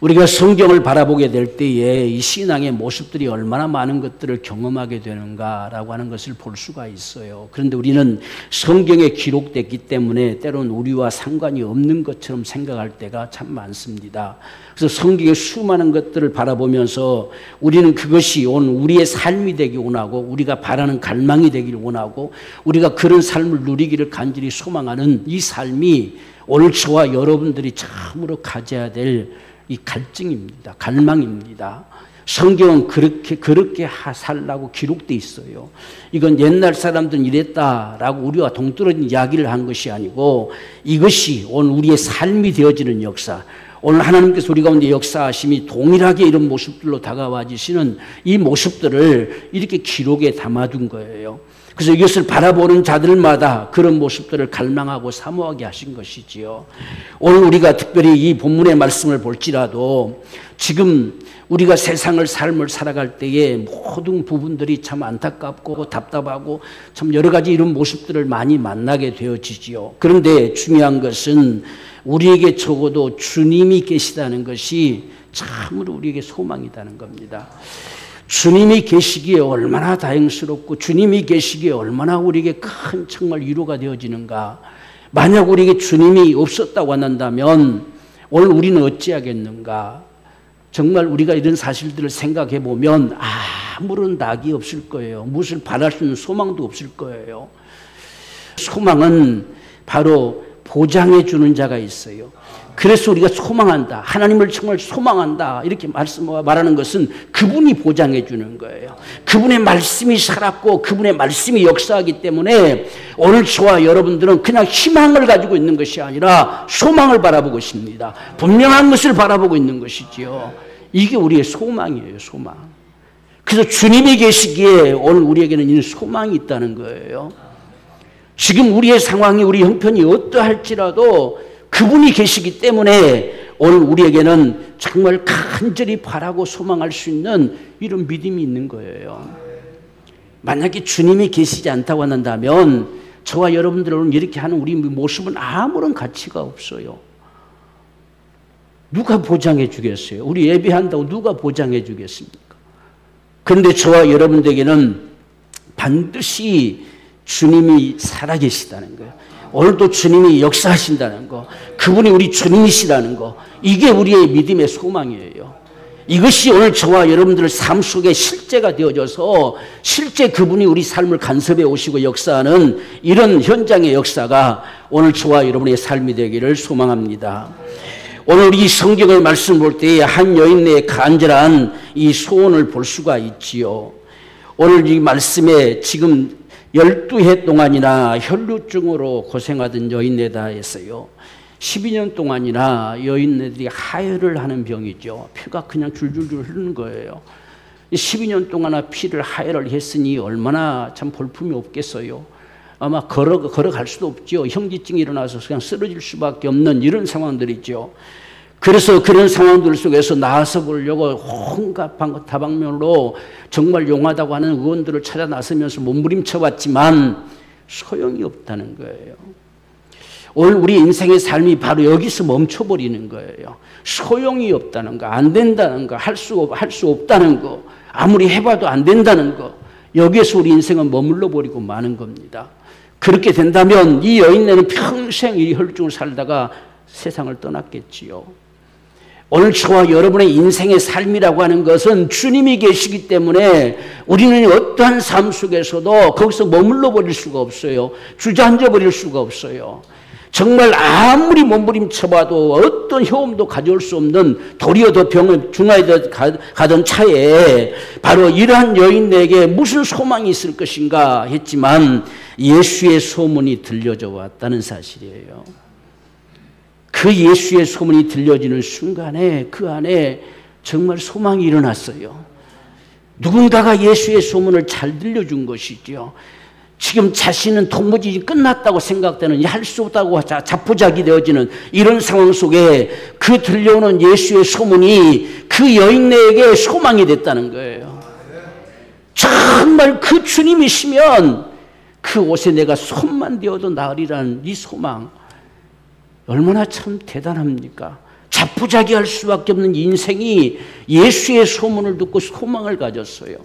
우리가 성경을 바라보게 될 때에 이 신앙의 모습들이 얼마나 많은 것들을 경험하게 되는가라고 하는 것을 볼 수가 있어요. 그런데 우리는 성경에 기록됐기 때문에 때로는 우리와 상관이 없는 것처럼 생각할 때가 참 많습니다. 그래서 성경의 수많은 것들을 바라보면서 우리는 그것이 오늘 우리의 삶이 되기 원하고 우리가 바라는 갈망이 되기를 원하고 우리가 그런 삶을 누리기를 간절히 소망하는 이 삶이 오늘 저와 여러분들이 참으로 가져야 될 이 갈증입니다. 갈망입니다. 성경은 그렇게 살라고 기록되어 있어요. 이건 옛날 사람들은 이랬다라고 우리와 동떨어진 이야기를 한 것이 아니고 이것이 오늘 우리의 삶이 되어지는 역사, 오늘 하나님께서 우리 가운데 역사하심이 동일하게 이런 모습들로 다가와 주시는 이 모습들을 이렇게 기록에 담아둔 거예요. 그래서 이것을 바라보는 자들마다 그런 모습들을 갈망하고 사모하게 하신 것이지요. 오늘 우리가 특별히 이 본문의 말씀을 볼지라도 지금 우리가 세상을 삶을 살아갈 때에 모든 부분들이 참 안타깝고 답답하고 참 여러 가지 이런 모습들을 많이 만나게 되어지지요. 그런데 중요한 것은 우리에게 적어도 주님이 계시다는 것이 참으로 우리에게 소망이라는 겁니다. 주님이 계시기에 얼마나 다행스럽고 주님이 계시기에 얼마나 우리에게 큰 정말 위로가 되어지는가. 만약 우리에게 주님이 없었다고 한다면 오늘 우리는 어찌하겠는가. 정말 우리가 이런 사실들을 생각해 보면 아무런 낙이 없을 거예요. 무엇을 바랄 수 있는 소망도 없을 거예요. 소망은 바로 보장해 주는 자가 있어요. 그래서 우리가 소망한다. 하나님을 정말 소망한다. 이렇게 말하는 것은 그분이 보장해 주는 거예요. 그분의 말씀이 살았고 그분의 말씀이 역사하기 때문에 오늘 저와 여러분들은 그냥 희망을 가지고 있는 것이 아니라 소망을 바라보고 있습니다. 분명한 것을 바라보고 있는 것이지요. 이게 우리의 소망이에요. 소망. 그래서 주님이 계시기에 오늘 우리에게는 이런 소망이 있다는 거예요. 지금 우리의 상황이 우리 형편이 어떠할지라도 그분이 계시기 때문에 오늘 우리에게는 정말 간절히 바라고 소망할 수 있는 이런 믿음이 있는 거예요. 만약에 주님이 계시지 않다고 한다면 저와 여러분들은 이렇게 하는 우리 모습은 아무런 가치가 없어요. 누가 보장해 주겠어요? 우리 예배한다고 누가 보장해 주겠습니까? 그런데 저와 여러분들에게는 반드시 주님이 살아계시다는 거예요. 오늘도 주님이 역사하신다는 거, 그분이 우리 주님이시라는 거, 이게 우리의 믿음의 소망이에요. 이것이 오늘 저와 여러분들의 삶 속에 실제가 되어져서 실제 그분이 우리 삶을 간섭해 오시고 역사하는 이런 현장의 역사가 오늘 저와 여러분의 삶이 되기를 소망합니다. 오늘 이 성경의 말씀 볼 때에 한 여인의 간절한 이 소원을 볼 수가 있지요. 오늘 이 말씀에 지금 12해 동안이나 혈루증으로 고생하던 여인네다 했어요. 12년 동안이나 여인네들이 하혈을 하는 병이죠. 피가 그냥 줄줄줄 흐르는 거예요. 12년 동안이나 피를 하혈을 했으니 얼마나 참 볼품이 없겠어요. 아마 걸어갈 수도 없죠. 현기증이 일어나서 그냥 쓰러질 수밖에 없는 이런 상황들이죠. 그래서 그런 상황들 속에서 나와서 보려고 온갖 다방면으로 정말 용하다고 하는 의원들을 찾아 나서면서 몸부림쳐 봤지만 소용이 없다는 거예요. 오늘 우리 인생의 삶이 바로 여기서 멈춰버리는 거예요. 소용이 없다는 거, 안 된다는 거, 할 수 없다는 거, 아무리 해봐도 안 된다는 거, 여기에서 우리 인생은 머물러 버리고 마는 겁니다. 그렇게 된다면 이 여인네는 평생 이 혈증을 살다가 세상을 떠났겠지요. 오늘 저와 여러분의 인생의 삶이라고 하는 것은 주님이 계시기 때문에 우리는 어떠한 삶 속에서도 거기서 머물러 버릴 수가 없어요. 주저앉아 버릴 수가 없어요. 정말 아무리 몸부림쳐봐도 어떤 효험도 가져올 수 없는 도리어 더 병을 중하에 가던 차에 바로 이러한 여인에게 무슨 소망이 있을 것인가 했지만 예수의 소문이 들려져 왔다는 사실이에요. 그 예수의 소문이 들려지는 순간에 그 안에 정말 소망이 일어났어요. 누군가가 예수의 소문을 잘 들려준 것이죠. 지금 자신은 도무지 끝났다고 생각되는 할 수 없다고 자포자기 되어지는 이런 상황 속에 그 들려오는 예수의 소문이 그 여인에게 소망이 됐다는 거예요. 정말 그 주님이시면 그 옷에 내가 손만 대어도 나으리라는 이 소망 얼마나 참 대단합니까? 자포자기할 수밖에 없는 인생이 예수의 소문을 듣고 소망을 가졌어요.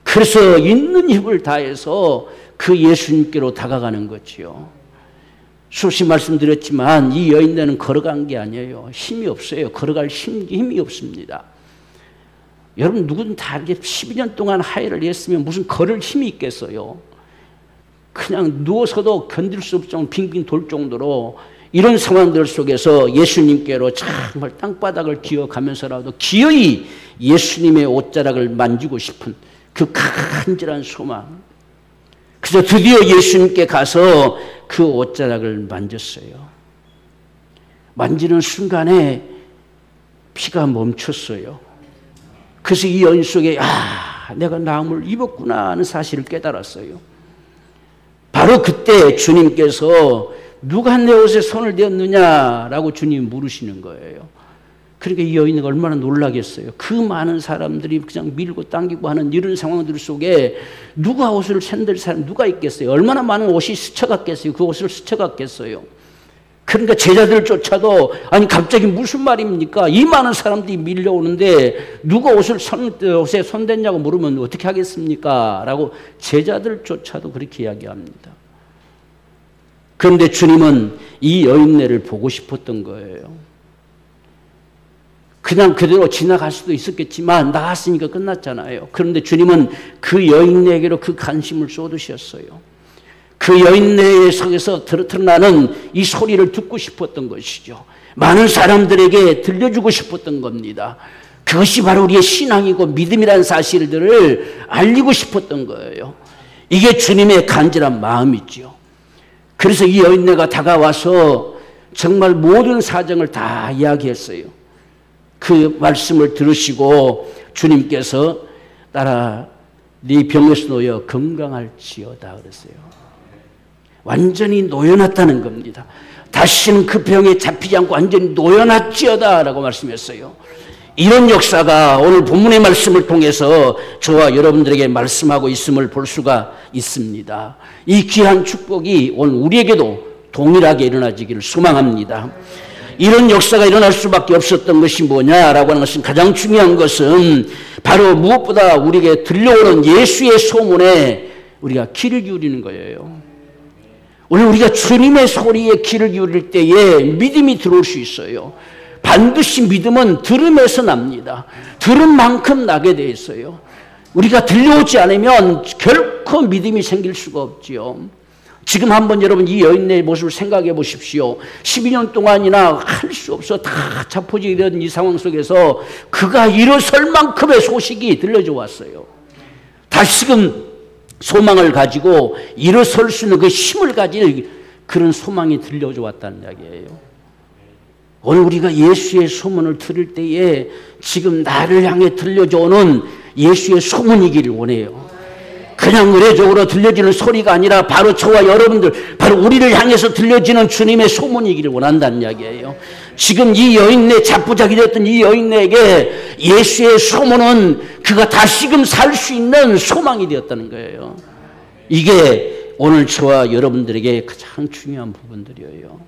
그래서 있는 힘을 다해서 그 예수님께로 다가가는 거지요. 수없이 말씀드렸지만 이 여인네는 걸어간 게 아니에요. 힘이 없어요. 걸어갈 힘이 없습니다. 여러분 누구든 다 이렇게 12년 동안 하혈을 했으면 무슨 걸을 힘이 있겠어요. 그냥 누워서도 견딜 수 없을 정도로 빙빙 돌 정도로 이런 상황들 속에서 예수님께로 정말 땅바닥을 기어가면서라도 기어이 예수님의 옷자락을 만지고 싶은 그 간절한 소망. 그래서 드디어 예수님께 가서 그 옷자락을 만졌어요. 만지는 순간에 피가 멈췄어요. 그래서 이 여인 속에 내가 나음을 입었구나 하는 사실을 깨달았어요. 바로 그때 주님께서 누가 내 옷에 손을 대었느냐라고 주님 물으시는 거예요. 그러니까 이 여인은 얼마나 놀라겠어요. 그 많은 사람들이 그냥 밀고 당기고 하는 이런 상황들 속에 누가 옷을 샌들 사람 누가 있겠어요. 얼마나 많은 옷이 스쳐갔겠어요. 그 옷을 스쳐갔겠어요. 그러니까 제자들조차도 아니 갑자기 무슨 말입니까? 이 많은 사람들이 밀려오는데 누가 옷에 손댔냐고 물으면 어떻게 하겠습니까? 라고 제자들조차도 그렇게 이야기합니다. 그런데 주님은 이 여인네를 보고 싶었던 거예요. 그냥 그대로 지나갈 수도 있었겠지만 나갔으니까 끝났잖아요. 그런데 주님은 그 여인네에게로 그 관심을 쏟으셨어요. 그 여인네 속에서 드러나는 이 소리를 듣고 싶었던 것이죠. 많은 사람들에게 들려주고 싶었던 겁니다. 그것이 바로 우리의 신앙이고 믿음이라는 사실들을 알리고 싶었던 거예요. 이게 주님의 간절한 마음이죠. 그래서 이 여인네가 다가와서 정말 모든 사정을 다 이야기했어요. 그 말씀을 들으시고 주님께서 따라 네 병에서 놓여 건강할지어다 그랬어요. 완전히 놓여놨다는 겁니다. 다시는 그 병에 잡히지 않고 완전히 놓여놨지어다 라고 말씀했어요. 이런 역사가 오늘 본문의 말씀을 통해서 저와 여러분들에게 말씀하고 있음을 볼 수가 있습니다. 이 귀한 축복이 오늘 우리에게도 동일하게 일어나지기를 소망합니다. 이런 역사가 일어날 수밖에 없었던 것이 뭐냐라고 하는 것은 가장 중요한 것은 바로 무엇보다 우리에게 들려오는 예수의 소문에 우리가 귀를 기울이는 거예요. 오늘 우리가 주님의 소리에 귀를 기울일 때에 믿음이 들어올 수 있어요. 반드시 믿음은 들음에서 납니다. 들은 만큼 나게 돼 있어요. 우리가 들려오지 않으면 결코 믿음이 생길 수가 없지요. 지금 한번 여러분 이 여인의 모습을 생각해 보십시오. 12년 동안이나 할 수 없어 다 자포자기 된 이 상황 속에서 그가 일어설 만큼의 소식이 들려져 왔어요. 다시금 소망을 가지고 일어설 수 있는 그 힘을 가진 그런 소망이 들려져 왔다는 이야기예요. 오늘 우리가 예수의 소문을 들을 때에 지금 나를 향해 들려져 오는 예수의 소문이기를 원해요. 그냥 의례적으로 들려지는 소리가 아니라 바로 저와 여러분들, 바로 우리를 향해서 들려지는 주님의 소문이기를 원한다는 이야기예요. 지금 이 여인네, 자포자기 됐던 이 여인네에게 예수의 소문은 그가 다시금 살 수 있는 소망이 되었다는 거예요. 이게 오늘 저와 여러분들에게 가장 중요한 부분들이에요.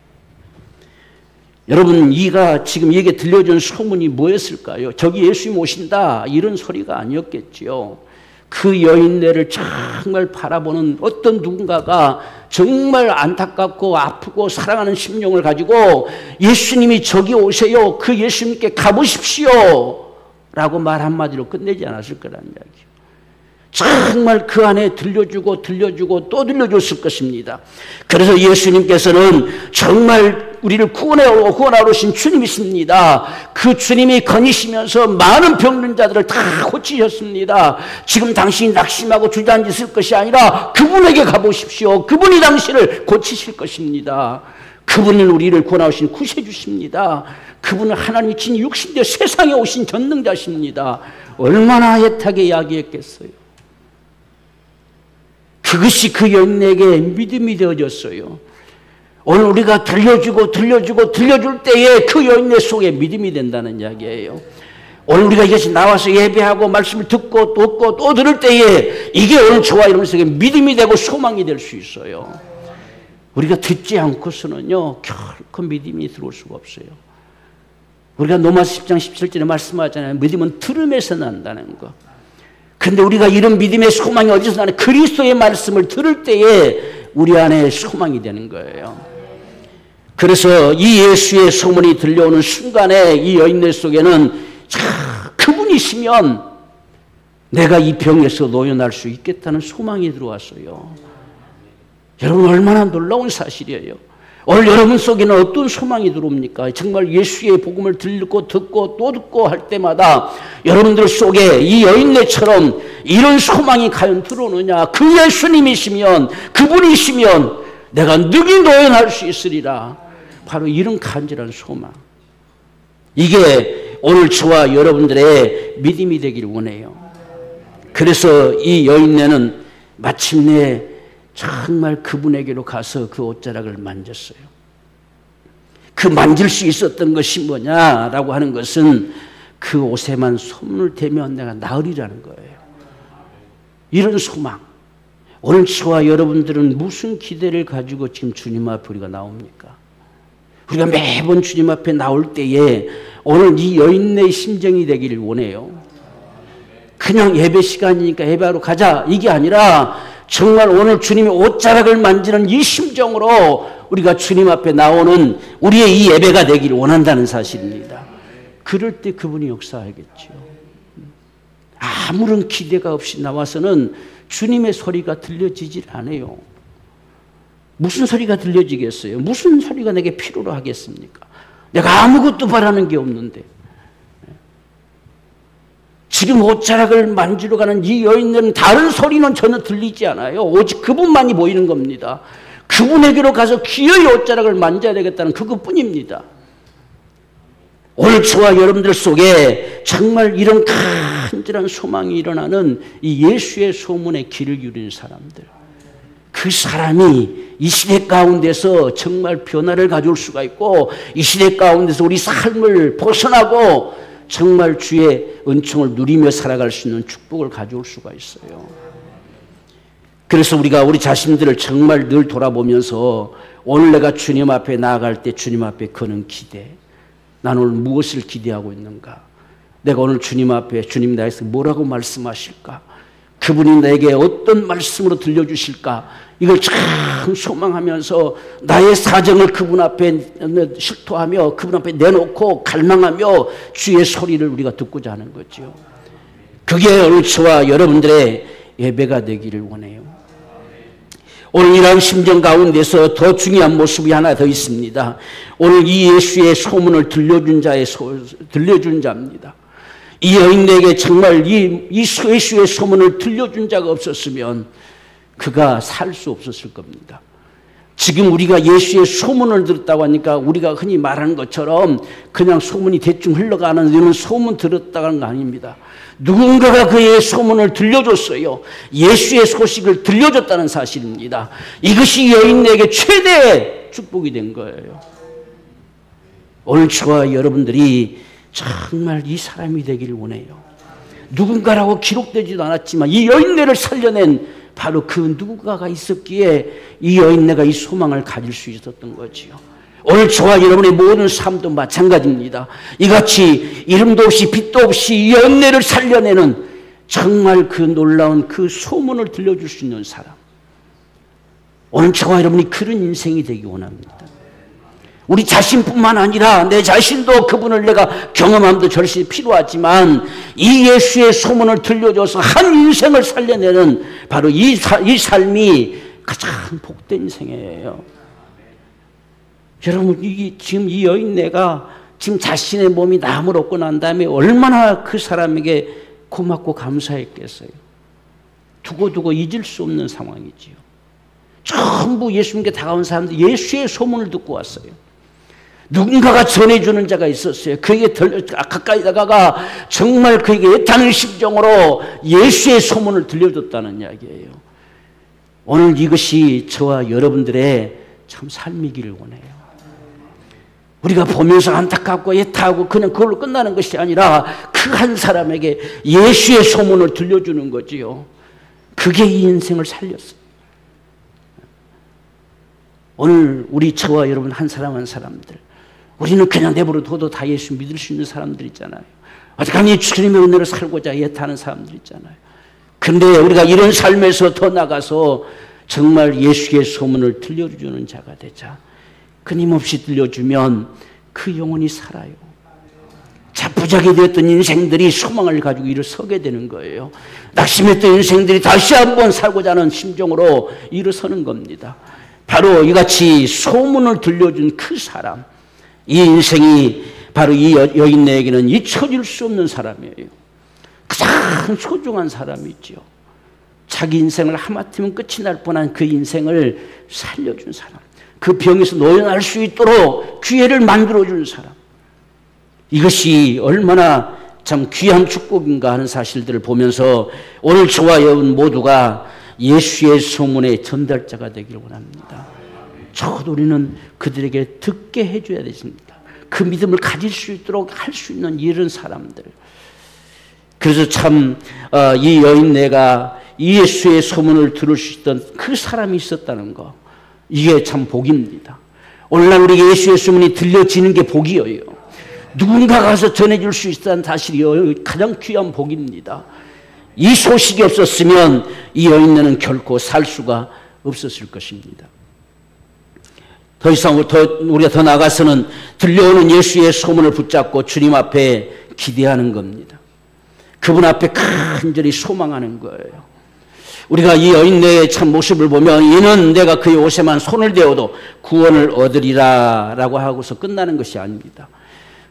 여러분, 이가 지금 이게 들려준 소문이 뭐였을까요? 저기 예수님 오신다 이런 소리가 아니었겠지요. 그 여인네를 정말 바라보는 어떤 누군가가 정말 안타깝고 아프고 사랑하는 심령을 가지고 예수님이 저기 오세요. 그 예수님께 가보십시오. 라고 말 한마디로 끝내지 않았을 거라는 이야기죠. 정말 그 안에 들려주고 또 들려줬을 것입니다. 그래서 예수님께서는 정말 우리를 구원하러 오신 주님이십니다. 그 주님이 거니시면서 많은 병든 자들을 다 고치셨습니다. 지금 당신이 낙심하고 주저앉을 것이 아니라 그분에게 가보십시오. 그분이 당신을 고치실 것입니다. 그분은 우리를 구원하신 구세주십니다. 그분은 하나님이 진 육신되어 세상에 오신 전능자십니다. 얼마나 애타게 이야기했겠어요. 그것이 그 여인에게 믿음이 되어졌어요. 오늘 우리가 들려줄 때에 그 여인의 속에 믿음이 된다는 이야기예요. 오늘 우리가 이것이 나와서 예배하고 말씀을 듣고 또 들을 때에 이게 오늘 저와 여러분 속에 믿음이 되고 소망이 될 수 있어요. 우리가 듣지 않고서는요 결코 믿음이 들어올 수가 없어요. 우리가 로마서 10장 17절에 말씀하잖아요. 믿음은 들음에서 난다는 거. 근데 우리가 이런 믿음의 소망이 어디서 나냐? 그리스도의 말씀을 들을 때에 우리 안에 소망이 되는 거예요. 그래서 이 예수의 소문이 들려오는 순간에 이 여인네 속에는 그분이시면 내가 이 병에서 노연할 수 있겠다는 소망이 들어왔어요. 여러분 얼마나 놀라운 사실이에요. 오늘 여러분 속에는 어떤 소망이 들어옵니까? 정말 예수의 복음을 듣고 또 듣고 할 때마다 여러분들 속에 이 여인네처럼 이런 소망이 과연 들어오느냐? 그 예수님이시면, 그분이시면 내가 능히 노연할 수 있으리라. 바로 이런 간절한 소망. 이게 오늘 저와 여러분들의 믿음이 되길 원해요. 그래서 이 여인네는 마침내 정말 그분에게로 가서 그 옷자락을 만졌어요. 그 만질 수 있었던 것이 뭐냐라고 하는 것은 그 옷에만 손을 대면 내가 나으리라는 거예요. 이런 소망. 오늘 저와 여러분들은 무슨 기대를 가지고 지금 주님 앞에 우리가 나옵니까? 우리가 매번 주님 앞에 나올 때에 오늘 이 여인의 심정이 되기를 원해요. 그냥 예배 시간이니까 예배하러 가자 이게 아니라 정말 오늘 주님의 옷자락을 만지는 이 심정으로 우리가 주님 앞에 나오는 우리의 이 예배가 되기를 원한다는 사실입니다. 그럴 때 그분이 역사하겠죠. 아무런 기대가 없이 나와서는 주님의 소리가 들려지질 않아요. 무슨 소리가 들려지겠어요? 무슨 소리가 내게 필요로 하겠습니까? 내가 아무것도 바라는 게 없는데. 지금 옷자락을 만지러 가는 이 여인들은 다른 소리는 전혀 들리지 않아요. 오직 그분만이 보이는 겁니다. 그분에게로 가서 기어이 옷자락을 만져야 되겠다는 그것뿐입니다. 오늘 저와 여러분들 속에 정말 이런 간절한 소망이 일어나는 이 예수의 소문에 귀를 기울이는 사람들. 그 사람이 이 시대 가운데서 정말 변화를 가져올 수가 있고 이 시대 가운데서 우리 삶을 벗어나고 정말 주의 은총을 누리며 살아갈 수 있는 축복을 가져올 수가 있어요. 그래서 우리가 우리 자신들을 정말 늘 돌아보면서 오늘 내가 주님 앞에 나아갈 때 주님 앞에 거는 기대. 난 오늘 무엇을 기대하고 있는가? 내가 오늘 주님 앞에 주님 나에서 뭐라고 말씀하실까? 그분이 내게 어떤 말씀으로 들려주실까? 이걸 참 소망하면서 나의 사정을 그분 앞에 실토하며 그분 앞에 내놓고 갈망하며 주의 소리를 우리가 듣고자 하는 거죠. 그게 오늘 저와 여러분들의 예배가 되기를 원해요. 오늘 이러한 심정 가운데서 더 중요한 모습이 하나 더 있습니다. 오늘 이 예수의 소문을 들려준 자입니다. 이 여인에게 정말 이 예수의 소문을 들려준 자가 없었으면 그가 살 수 없었을 겁니다. 지금 우리가 예수의 소문을 들었다고 하니까 우리가 흔히 말하는 것처럼 그냥 소문이 대충 흘러가는 이런 소문 들었다는 거 아닙니다. 누군가가 그의 소문을 들려줬어요. 예수의 소식을 들려줬다는 사실입니다. 이것이 여인에게 최대의 축복이 된 거예요. 오늘 저와 여러분들이 정말 이 사람이 되기를 원해요. 누군가라고 기록되지도 않았지만 이 여인네를 살려낸 바로 그 누군가가 있었기에 이 여인네가 이 소망을 가질 수 있었던 거지요. 오늘 저와 여러분의 모든 삶도 마찬가지입니다. 이같이 이름도 없이 빛도 없이 이 여인네를 살려내는 정말 그 놀라운 그 소문을 들려줄 수 있는 사람. 오늘 저와 여러분이 그런 인생이 되기 원합니다. 우리 자신뿐만 아니라 내 자신도 그분을 내가 경험함도 절실히 필요하지만 이 예수의 소문을 들려줘서 한 인생을 살려내는 바로 이 삶이 가장 복된 인생이에요. 여러분 지금 이 여인네가 지금 자신의 몸이 남을 얻고 난 다음에 얼마나 그 사람에게 고맙고 감사했겠어요. 두고두고 잊을 수 없는 상황이지요. 전부 예수님께 다가온 사람들 예수의 소문을 듣고 왔어요. 누군가가 전해주는 자가 있었어요. 그에게 가까이 다가가 정말 그에게 애타는 심정으로 예수의 소문을 들려줬다는 이야기예요. 오늘 이것이 저와 여러분들의 참 삶이기를 원해요. 우리가 보면서 안타깝고 애타하고 그냥 그걸로 끝나는 것이 아니라 그 한 사람에게 예수의 소문을 들려주는 거지요. 그게 이 인생을 살렸어요. 오늘 우리 저와 여러분 한 사람 한 사람들, 우리는 그냥 내버려 둬도 다 예수 믿을 수 있는 사람들 있잖아요. 어떡하니 주님의 은혜로 살고자 애타는 사람들 있잖아요. 근데 우리가 이런 삶에서 더 나가서 정말 예수의 소문을 들려주는 자가 되자. 끊임없이 들려주면 그 영혼이 살아요. 자포자기 되었던 인생들이 소망을 가지고 일어서게 되는 거예요. 낙심했던 인생들이 다시 한번 살고자 하는 심정으로 일어서는 겁니다. 바로 이같이 소문을 들려준 그 사람, 이 인생이 바로 이 여인네에게는 잊혀질 수 없는 사람이에요. 가장 소중한 사람이죠. 자기 인생을 하마터면 끝이 날 뻔한 그 인생을 살려준 사람, 그 병에서 노연할 수 있도록 기회를 만들어준 사람, 이것이 얼마나 참 귀한 축복인가 하는 사실들을 보면서 오늘 저와 여러분 모두가 예수의 소문의 전달자가 되기를 원합니다. 적어도 우리는 그들에게 듣게 해줘야 되십니다. 그 믿음을 가질 수 있도록 할 수 있는 이런 사람들. 그래서 참 이 여인네가 예수의 소문을 들을 수 있던 그 사람이 있었다는 거, 이게 참 복입니다. 오늘날 우리에게 예수의 소문이 들려지는 게 복이에요. 누군가 가서 전해줄 수 있다는 사실이 가장 귀한 복입니다. 이 소식이 없었으면 이 여인네는 결코 살 수가 없었을 것입니다. 더 이상 우리가 더 나가서는 들려오는 예수의 소문을 붙잡고 주님 앞에 기대하는 겁니다. 그분 앞에 간절히 소망하는 거예요. 우리가 이 여인네의 참 모습을 보면 이는 내가 그의 옷에만 손을 대어도 구원을 얻으리라 라고 하고서 끝나는 것이 아닙니다.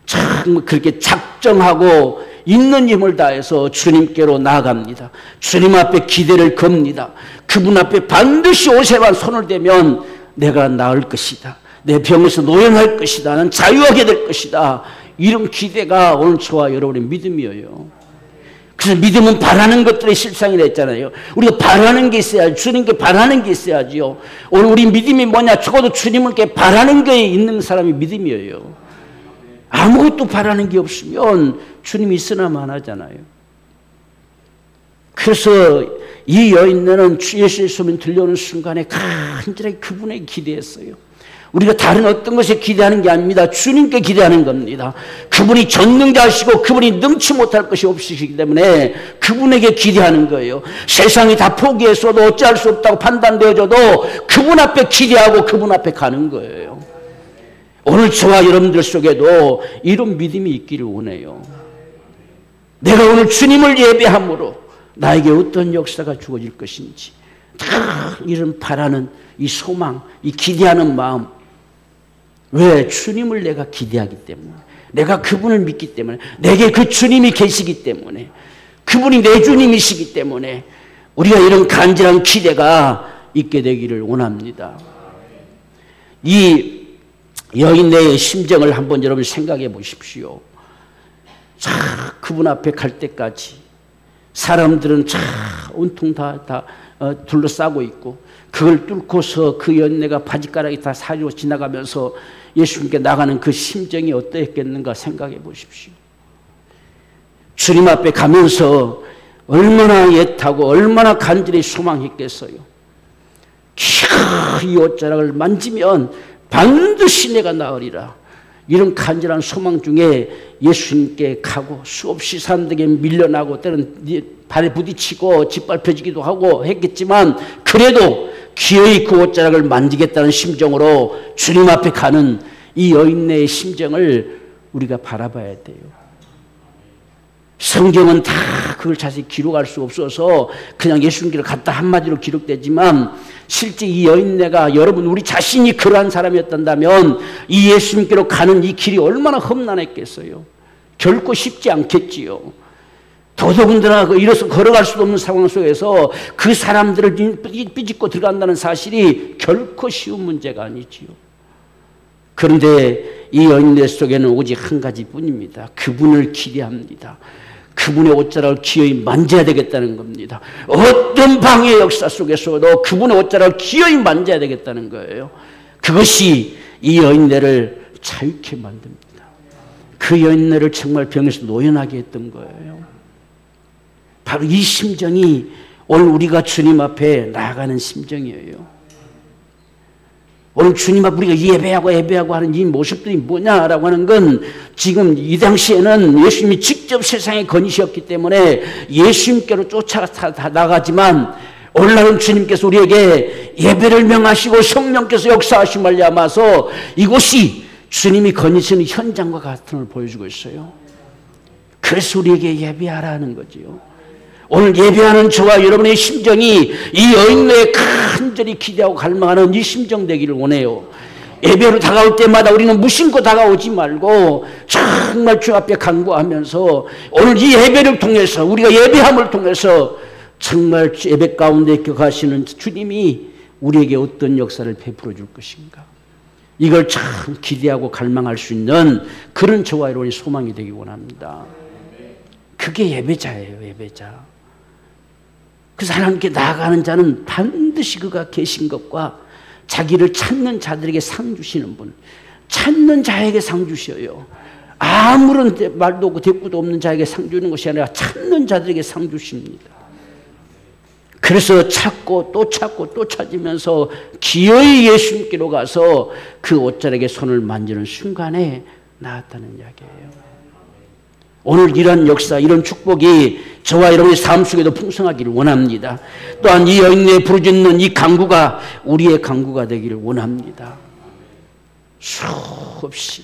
참 그렇게 작정하고 있는 힘을 다해서 주님께로 나아갑니다. 주님 앞에 기대를 겁니다. 그분 앞에 반드시 옷에만 손을 대면 내가 나을 것이다, 내 병에서 노연할 것이다, 나는 자유하게 될 것이다, 이런 기대가 오늘 저와 여러분의 믿음이에요. 그래서 믿음은 바라는 것들의 실상이라 했잖아요. 우리가 바라는 게 있어야지, 주님께 바라는 게 있어야지요. 오늘 우리 믿음이 뭐냐? 적어도 주님께 바라는 게 있는 사람이 믿음이에요. 아무것도 바라는 게 없으면 주님이 있으나 마나잖아요. 그래서 이 여인네는 예수의 소문 들려오는 순간에 간절하게 그분에게 기대했어요. 우리가 다른 어떤 것에 기대하는 게 아닙니다. 주님께 기대하는 겁니다. 그분이 전능자시고 그분이 능치 못할 것이 없으시기 때문에 그분에게 기대하는 거예요. 세상이 다 포기했어도 어찌할 수 없다고 판단되어져도 그분 앞에 기대하고 그분 앞에 가는 거예요. 오늘 저와 여러분들 속에도 이런 믿음이 있기를 원해요. 내가 오늘 주님을 예배함으로 나에게 어떤 역사가 주어질 것인지, 다 이런 바라는 이 소망, 이 기대하는 마음. 왜? 주님을 내가 기대하기 때문에, 내가 그분을 믿기 때문에, 내게 그 주님이 계시기 때문에, 그분이 내 주님이시기 때문에 우리가 이런 간절한 기대가 있게 되기를 원합니다. 이 여인네의 심정을 한번 여러분 생각해 보십시오. 자, 그분 앞에 갈 때까지 사람들은 자 온통 다 둘러싸고 있고, 그걸 뚫고서 그 여인네가 바지가락이 다 사리로 지나가면서 예수님께 나가는 그 심정이 어떠했겠는가 생각해 보십시오. 주님 앞에 가면서 얼마나 애타고 얼마나 간절히 소망했겠어요. 이 옷자락을 만지면 반드시 내가 나으리라, 이런 간절한 소망 중에 예수님께 가고 수없이 사람들에게 밀려나고 때로는 발에 부딪히고 짓밟혀지기도 하고 했겠지만, 그래도 기어이 그 옷자락을 만지겠다는 심정으로 주님 앞에 가는 이 여인네의 심정을 우리가 바라봐야 돼요. 성경은 다 그걸 자세히 기록할 수 없어서 그냥 예수님께로 갔다 한마디로 기록되지만, 실제 이 여인네가, 여러분 우리 자신이 그러한 사람이었다면 이 예수님께로 가는 이 길이 얼마나 험난했겠어요. 결코 쉽지 않겠지요. 더더군다나 이로써 걸어갈 수도 없는 상황 속에서 그 사람들을 삐짓고 들어간다는 사실이 결코 쉬운 문제가 아니지요. 그런데 이 여인네 속에는 오직 한 가지뿐입니다. 그분을 기대합니다. 그분의 옷자락을 기어이 만져야 되겠다는 겁니다. 어떤 방해의 역사 속에서도 그분의 옷자락을 기어이 만져야 되겠다는 거예요. 그것이 이 여인네를 자유케 만듭니다. 그 여인네를 정말 병에서 노연하게 했던 거예요. 바로 이 심정이 오늘 우리가 주님 앞에 나아가는 심정이에요. 오늘 주님 앞 우리가 예배하고 하는 이 모습들이 뭐냐라고 하는 건 지금 이 당시에는 예수님이 직접 세상에 거니셨기 때문에 예수님께로 쫓아나가지만 오늘날은 주님께서 우리에게 예배를 명하시고 성령께서 역사하신 말미암아서 이곳이 주님이 거니시는 현장과 같은 걸 보여주고 있어요. 그래서 우리에게 예배하라는 거지요. 오늘 예배하는 저와 여러분의 심정이 이 여인네에 간절히 기대하고 갈망하는 이 심정 되기를 원해요. 예배로 다가올 때마다 우리는 무심코 다가오지 말고 정말 주 앞에 간구하면서 오늘 이 예배를 통해서 우리가 예배함을 통해서 정말 예배 가운데 격하시는 주님이 우리에게 어떤 역사를 베풀어 줄 것인가, 이걸 참 기대하고 갈망할 수 있는 그런 저와 여러분의 소망이 되기 원합니다. 그게 예배자예요. 예배자. 그래서 하나님께 나아가는 자는 반드시 그가 계신 것과 자기를 찾는 자들에게 상 주시는 분, 찾는 자에게 상 주셔요. 아무런 말도 없고 대꾸도 없는 자에게 상 주는 것이 아니라 찾는 자들에게 상 주십니다. 그래서 찾고 또 찾으면서 기어이 예수님께로 가서 그 옷자락에 손을 만지는 순간에 나았다는 이야기예요. 오늘 이런 역사, 이런 축복이 저와 여러분의 삶 속에도 풍성하기를 원합니다. 또한 이 여인의 부르짖는 이 간구가 우리의 간구가 되기를 원합니다. 수없이.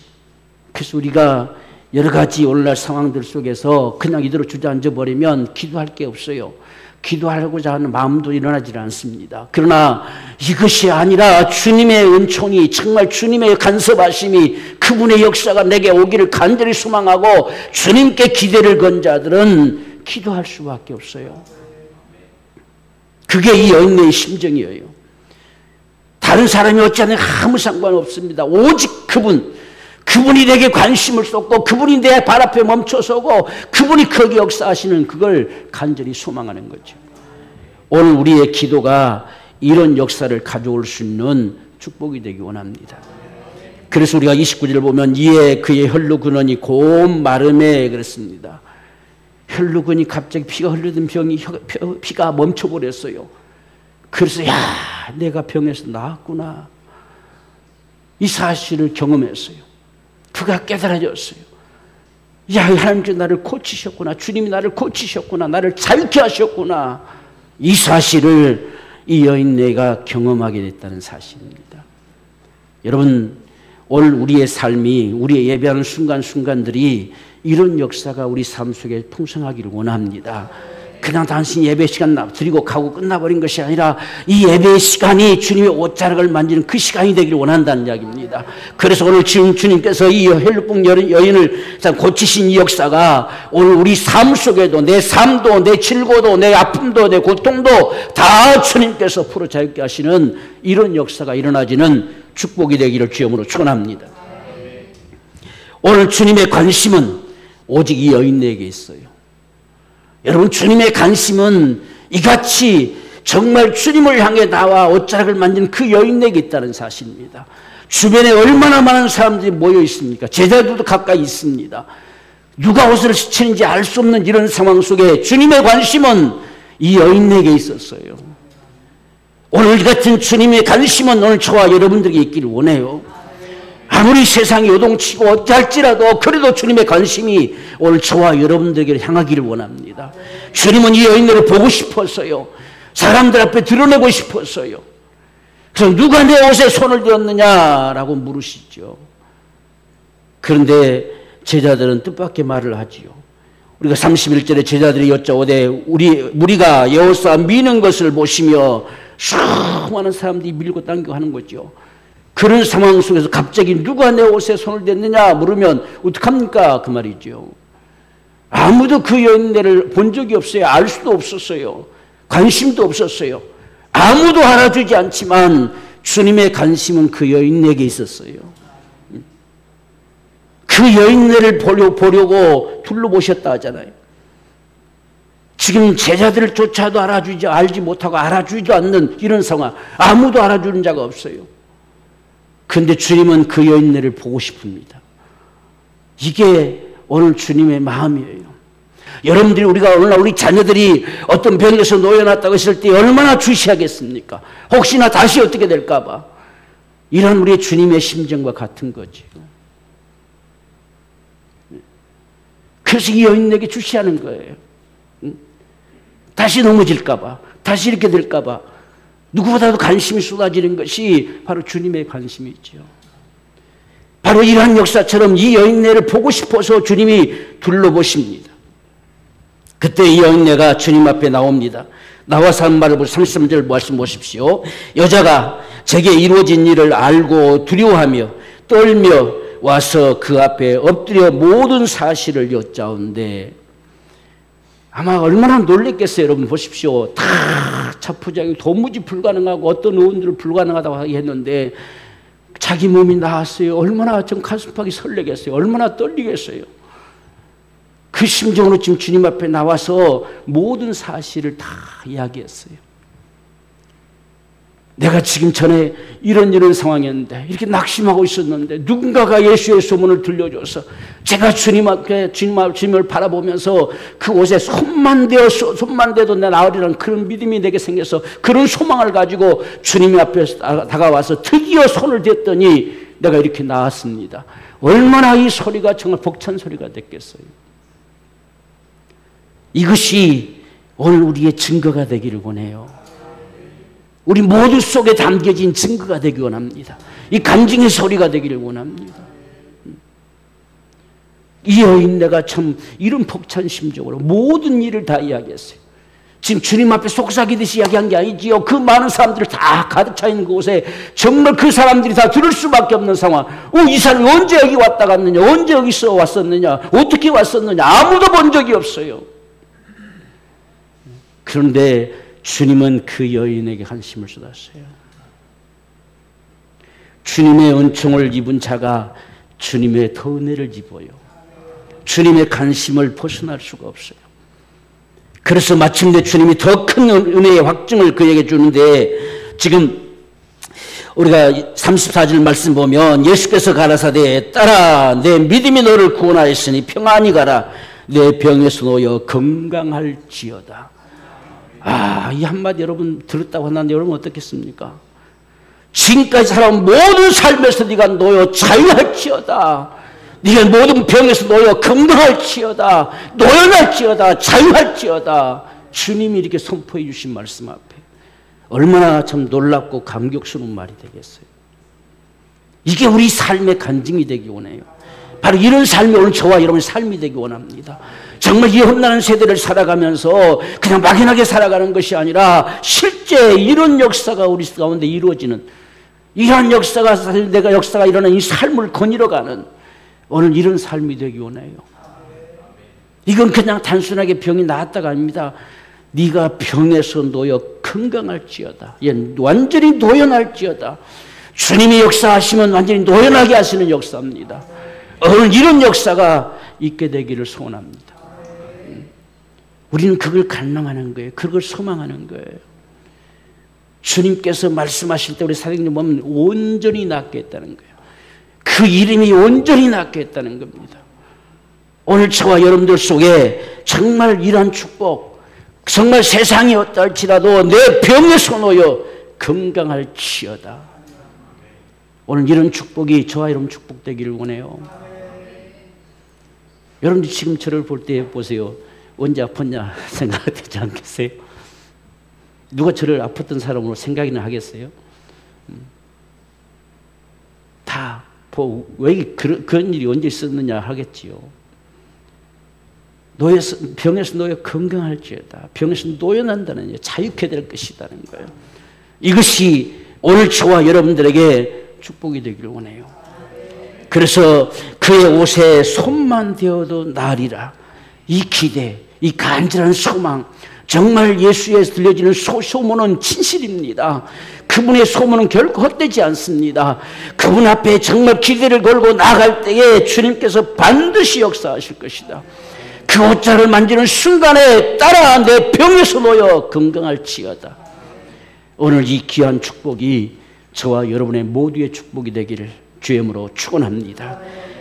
그래서 우리가 여러 가지 오늘날 상황들 속에서 그냥 이대로 주저앉아 버리면 기도할 게 없어요. 기도하고자 하는 마음도 일어나지 않습니다. 그러나 이것이 아니라 주님의 은총이, 정말 주님의 간섭하심이, 그분의 역사가 내게 오기를 간절히 소망하고 주님께 기대를 건 자들은 기도할 수밖에 없어요. 그게 이 여인의 심정이에요. 다른 사람이 어찌하든 아무 상관없습니다. 오직 그분이 내게 관심을 쏟고 그분이 내 발 앞에 멈춰서고 그분이 거기 역사하시는 그걸 간절히 소망하는 거죠. 오늘 우리의 기도가 이런 역사를 가져올 수 있는 축복이 되기 원합니다. 그래서 우리가 29절을 보면 이에 그의 혈루 근원이 곰 마름에 그랬습니다. 혈루 근이 갑자기 피가 흐르던 피가 멈춰버렸어요. 그래서 야, 내가 병에서 나았구나, 이 사실을 경험했어요. 그가 깨달아졌어요. 야, 하나님께서 나를 고치셨구나, 주님이 나를 고치셨구나, 나를 자유케 하셨구나, 이 사실을 이 여인네가 경험하게 됐다는 사실입니다. 여러분, 오늘 우리의 삶이, 우리의 예배하는 순간순간들이 이런 역사가 우리 삶 속에 풍성하기를 원합니다. 그냥 단순히 예배 시간 드리고 가고 끝나버린 것이 아니라 이 예배의 시간이 주님의 옷자락을 만지는 그 시간이 되기를 원한다는 이야기입니다. 그래서 오늘 지금 주님께서 이 헬루뽕 여인을 고치신 이 역사가 오늘 우리 삶 속에도, 내 삶도, 내 질고도, 내 아픔도, 내 고통도 다 주님께서 풀어 자유케 하시는 이런 역사가 일어나지는 축복이 되기를 주님으로 축원합니다. 오늘 주님의 관심은 오직 이 여인에게 있어요. 여러분, 주님의 관심은 이같이 정말 주님을 향해 나와 옷자락을 만진 그 여인에게 있다는 사실입니다. 주변에 얼마나 많은 사람들이 모여 있습니까? 제자들도 가까이 있습니다. 누가 옷을 스치는지 알 수 없는 이런 상황 속에 주님의 관심은 이 여인에게 있었어요. 오늘 같은 주님의 관심은 오늘 저와 여러분들에게 있기를 원해요. 아무리 세상이 요동치고 어찌할지라도 그래도 주님의 관심이 오늘 저와 여러분들에게 향하기를 원합니다. 주님은 이 여인들을 보고 싶었어요. 사람들 앞에 드러내고 싶었어요. 그래서 누가 내 옷에 손을 대었느냐라고 물으시죠. 그런데 제자들은 뜻밖의 말을 하지요. 우리가 31절에 제자들이 여쭤오되 우리가 여호수아 미는 것을 보시며 수많은 사람들이 밀고 당기고 하는 거죠. 그런 상황 속에서 갑자기 누가 내 옷에 손을 댔느냐 물으면 어떡합니까? 그 말이죠. 아무도 그 여인네를 본 적이 없어요. 알 수도 없었어요. 관심도 없었어요. 아무도 알아주지 않지만 주님의 관심은 그 여인에게 있었어요. 그 여인네를 보려고 둘러보셨다 하잖아요. 지금 제자들을 쫓아도 알지 못하고 알아주지도 않는 이런 상황, 아무도 알아주는 자가 없어요. 그런데 주님은 그 여인네를 보고 싶습니다. 이게 오늘 주님의 마음이에요. 여러분들이 오늘날 우리 자녀들이 어떤 병에서 놓여놨다고 했을 때 얼마나 주시하겠습니까? 혹시나 다시 어떻게 될까 봐. 이런 우리 주님의 심정과 같은 거죠. 그래서 이 여인에게 주시하는 거예요. 다시 넘어질까 봐, 다시 이렇게 될까 봐 누구보다도 관심이 쏟아지는 것이 바로 주님의 관심이죠. 바로 이러한 역사처럼 이 여인네를 보고 싶어서 주님이 둘러보십니다. 그때 이 여인네가 주님 앞에 나옵니다. 나와서 한 말을 33절 말씀 보십시오. 여자가 제게 이루어진 일을 알고 두려워하며 떨며 와서 그 앞에 엎드려 모든 사실을 여짜온대. 아마 얼마나 놀랬겠어요. 여러분 보십시오. 다 자포자기 도무지 불가능하고 어떤 의원들은 불가능하다고 했는데 자기 몸이 나았어요. 얼마나 좀 가슴팍이 설레겠어요. 얼마나 떨리겠어요. 그 심정으로 지금 주님 앞에 나와서 모든 사실을 다 이야기했어요. 내가 지금 전에 이런 상황이었는데 이렇게 낙심하고 있었는데 누군가가 예수의 소문을 들려줘서 제가 주님을 바라보면서 그 옷에 손만 대도 내 나으리라는 그런 믿음이 내게 생겨서 그런 소망을 가지고 주님 앞에 다가와서 드디어 손을 댔더니 내가 이렇게 나았습니다. 얼마나 이 소리가 정말 벅찬 소리가 됐겠어요. 이것이 오늘 우리의 증거가 되기를 원해요. 우리 모두 속에 담겨진 증거가 되기 원합니다. 이 간증의 소리가 되기를 원합니다. 이 여인네가 참 이런 벅찬 심정으로 모든 일을 다 이야기했어요. 지금 주님 앞에 속삭이듯이 이야기한 게 아니지요. 그 많은 사람들이 다 가득 차 있는 곳에 정말 그 사람들이 다 들을 수밖에 없는 상황. 이 사람이 언제 여기 왔다 갔느냐, 언제 여기서 왔었느냐, 어떻게 왔었느냐, 아무도 본 적이 없어요. 그런데 주님은 그 여인에게 관심을 쏟았어요. 주님의 은총을 입은 자가 주님의 더 은혜를 입어요. 주님의 관심을 벗어날 수가 없어요. 그래서 마침내 주님이 더 큰 은혜의 확증을 그에게 주는데 지금 우리가 34절 말씀 보면 예수께서 가라사대 따라 내 믿음이 너를 구원하였으니 평안히 가라 내 병에서 놓여 건강할지어다. 이 한마디 여러분 들었다고 하는데 여러분 어떻겠습니까? 지금까지 살아온 모든 삶에서 네가 놓여 자유할지어다. 네가 모든 병에서 놓여 건강할지어다. 노연할지어다. 자유할지어다. 주님이 이렇게 선포해 주신 말씀 앞에 얼마나 참 놀랍고 감격스러운 말이 되겠어요. 이게 우리 삶의 간증이 되기 원해요. 바로 이런 삶이 오늘 저와 여러분의 삶이 되기 원합니다. 정말 이 험난한 세대를 살아가면서 그냥 막연하게 살아가는 것이 아니라 실제 이런 역사가 우리 가운데 이루어지는 이러한 역사가 일어나는 이 삶을 거닐어가는 오늘 이런 삶이 되기 원해요. 이건 그냥 단순하게 병이 나았다가 아닙니다. 네가 병에서 놓여 건강할지어다. 완전히 노연할지어다. 주님이 역사하시면 완전히 노연하게 하시는 역사입니다. 오늘 이런 역사가 있게 되기를 소원합니다. 우리는 그걸 갈망하는 거예요. 그걸 소망하는 거예요. 주님께서 말씀하실 때 우리 사도행전 보면 온전히 낫게 했다는 거예요. 그 이름이 온전히 낫게 했다는 겁니다. 오늘 저와 여러분들 속에 정말 이러한 축복, 정말 세상이 어떨지라도 내 병에서 놓여 건강할지어다. 오늘 이런 축복이 저와 여러분 축복되기를 원해요. 여러분들 지금 저를 볼 때 보세요. 언제 아팠냐 생각되지 않겠어요? 누가 저를 아팠던 사람으로 생각이나 하겠어요? 다 왜 그런 일이 언제 있었느냐 하겠지요. 병에서 놓여 건강할지어다. 병에서 노연한다는 자유케 될 것이라는 거예요. 이것이 오늘 저와 여러분들에게 축복이 되기를 원해요. 그래서 그의 옷에 손만 대어도 나으리라. 이 기대, 이 간절한 소망, 정말 예수에서 들려지는 소문은 진실입니다. 그분의 소문은 결코 헛되지 않습니다. 그분 앞에 정말 기대를 걸고 나아갈 때에 주님께서 반드시 역사하실 것이다. 그 옷자를 만지는 순간에 따라 내 병에서 놓여 건강할지어다. 오늘 이 귀한 축복이 저와 여러분의 모두의 축복이 되기를 주의 이름으로 축원합니다.